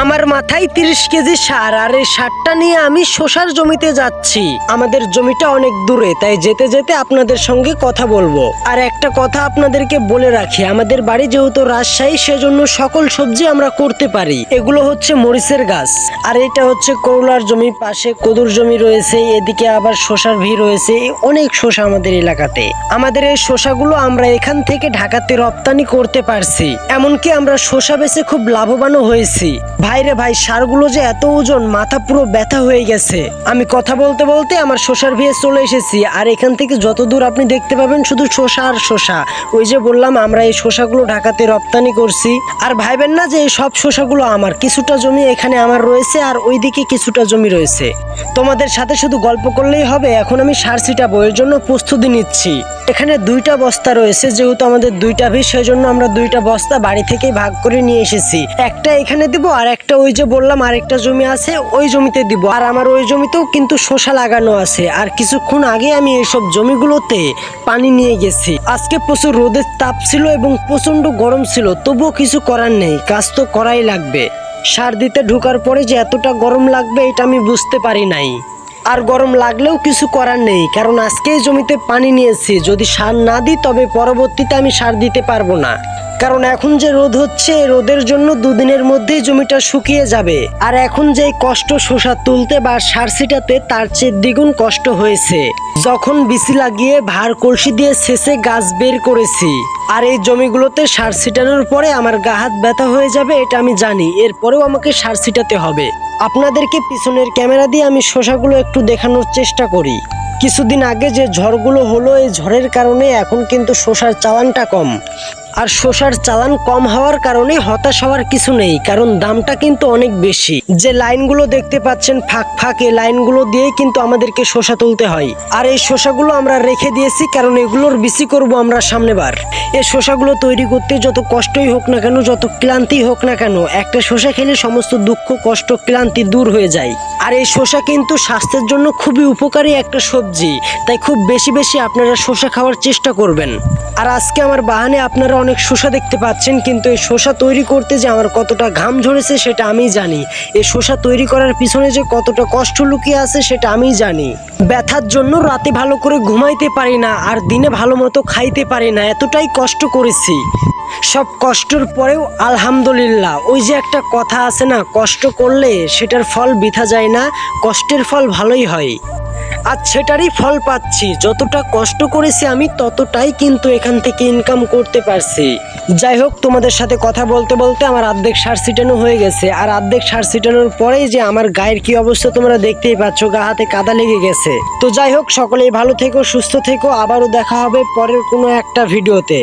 আমার মাথায় 30 কেজি সার, আর এই সারটা নিয়ে আমি শসার জমিতে যাচ্ছি। আমাদের জমিটা অনেক দূরে, তাই যেতে যেতে আপনাদের সঙ্গে কথা বলবো। আর একটা কথা আপনাদেরকে বলে রাখি, আমাদের বাড়ি যেহেতু রাজশাহী, সেজন্য সকল সবজি আমরা করতে পারি। এগুলো হচ্ছে মরিচের গাছ, আর এটা হচ্ছে করলার জমি, পাশে কদুর জমি রয়েছে, এদিকে আবার শসার ভি রয়েছে। অনেক শসা আমাদের এলাকাতে। আমাদের এই শসাগুলো আমরা এখান থেকে ঢাকাতে রপ্তানি করতে পারছি। এমনকি আমরা শসা বেচে খুব লাভবানও হয়েছি। ভাইরে ভাই, সারগুলো যে এত ওজন, মাথা পুরো ব্যথা হয়ে গেছে। আমি কথা বলতে বলতে আমার শসার ভিয়ে চলে এসেছি। আর এখান থেকে যত দূর আপনি দেখতে পাবেন শুধু শসা আর শসা। ওই যে বললাম আমরা এই শসাগুলো ঢাকাতে রপ্তানি করছি। আর ভাইবেন না যে এই সব শসাগুলো আমার, কিছুটা জমি এখানে আমার রয়েছে আর ওইদিকে কিছুটা জমি রয়েছে। তোমাদের সাথে শুধু গল্প করলেই হবে, এখন আমি সার ছিটাবো, এর জন্য প্রস্তুতি নিচ্ছি। এখানে 2টা বস্তা রয়েছে, যেহেতু আমাদের 2টা ভিড়, সেই জন্য আমরা 2টা বস্তা বাড়ি থেকেই ভাগ করে নিয়ে এসেছি। একটা এখানে দিব, আর একটা ওই যে বললাম আরেকটা জমি আছে ওই জমিতে দিব। আর আমার ওই জমিতেও কিন্তু শসা লাগানো আছে। আর কিছুক্ষণ আগে আমি এইসব জমিগুলোতে পানি নিয়ে গেছি। আজকে প্রচুর রোদের তাপ ছিল এবং প্রচন্ড গরম ছিল, তবুও কিছু করার নেই, কাজ তো করাই লাগবে। সার দিতে ঢোকার পরে যে এতটা গরম লাগবে এটা আমি বুঝতে পারি নাই। আর গরম লাগলেও কিছু করার নেই, কারণ আজকেই জমিতে পানি নিয়েছি। যদি সার না দিই তবে পরবর্তীতে আমি সার দিতে পারবো না। কারণ এখন যে রোদ হচ্ছে, রোদের জন্য 2 দিনের মধ্যেই জমিটা শুকিয়ে যাবে। আর এখন যে কষ্ট শসা তুলতে বা সার ছিটাতে, তার চেয়ে দ্বিগুণ কষ্ট হয়েছে যখন বিচি লাগিয়ে ভার কলসি দিয়ে শেষে গাছ বের করেছি। আর এই জমিগুলোতে সার ছিটানোর পরে আমার গা হাত ব্যথা হয়ে যাবে, এটা আমি জানি। এরপরেও আমাকে সার ছিটাতে হবে। আপনাদেরকে পিছনের ক্যামেরা দিয়ে আমি শসাগুলো একটু দেখানোর চেষ্টা করি। কিছুদিন আগে যে ঝড়গুলো হলো, এই ঝড়ের কারণে এখন কিন্তু শসার চালানটা কম। আর শসার চালান কম হওয়ার কারণে হতাশ হওয়ার কিছু নেই, কারণ দামটা কিন্তু অনেক বেশি। যে লাইনগুলো দেখতে পাচ্ছেন ফাঁক ফাঁক, এই লাইনগুলো দিয়ে কিন্তু আমাদেরকে শসা তুলতে হয়। আর এই শসাগুলো আমরা রেখে দিয়েছি, কারণ এগুলোর বিচি করব আমরা সামনেবার। এই শসাগুলো তৈরি করতে যত কষ্টই হোক না কেন, যত ক্লান্তি হোক না কেন, একটা শসা খেলে সমস্ত দুঃখ কষ্ট ক্লান্তি দূর হয়ে যায়। আর এই শসা কিন্তু স্বাস্থ্যের জন্য খুবই উপকারী একটা সবজি, তাই খুব বেশি বেশি আপনারা শসা খাওয়ার চেষ্টা করবেন। আর আজকে আমার বাহানে আপনারা অনেক শসা দেখতে পাচ্ছেন, কিন্তু এই শসা তৈরি করতে যে আমার কতটা ঘাম ঝরেছে সেটা আমি জানি। এই শসা তৈরি করার পিছনে যে কতটা কষ্ট লুকিয়ে আছে সেটা আমি জানি। ব্যথার জন্য রাতে ভালো করে ঘুমাইতে পারি না, আর দিনে ভালো মতো খাইতে পারি না, এতটাই কষ্ট করেছি। সব কষ্টের পরেও আলহামদুলিল্লাহ। ওই যে একটা কথা আছে না, কষ্ট করলে সেটার ফল বৃথা যায় না, কষ্টের ফল ভালোই হয়। আজ সেটারই ফল পাচ্ছি। যতটা কষ্ট করেছি আমি, ততটাই কিন্তু এখান থেকে ইনকাম করতে পারছি। যাই হোক, তোমাদের সাথে কথা বলতে বলতে আমার অর্ধেক সার ছিটানো হয়ে গেছে। আর অর্ধেক সার ছিটানোর পরেই যে আমার গায়ের কি অবস্থা তোমরা দেখতেই পাচ্ছ, গা হাতে কাদা লেগে গেছে। তো যাই হোক, সকলেই ভালো থেকো, সুস্থ থেকো। আবারও দেখা হবে পরের কোনো একটা ভিডিওতে।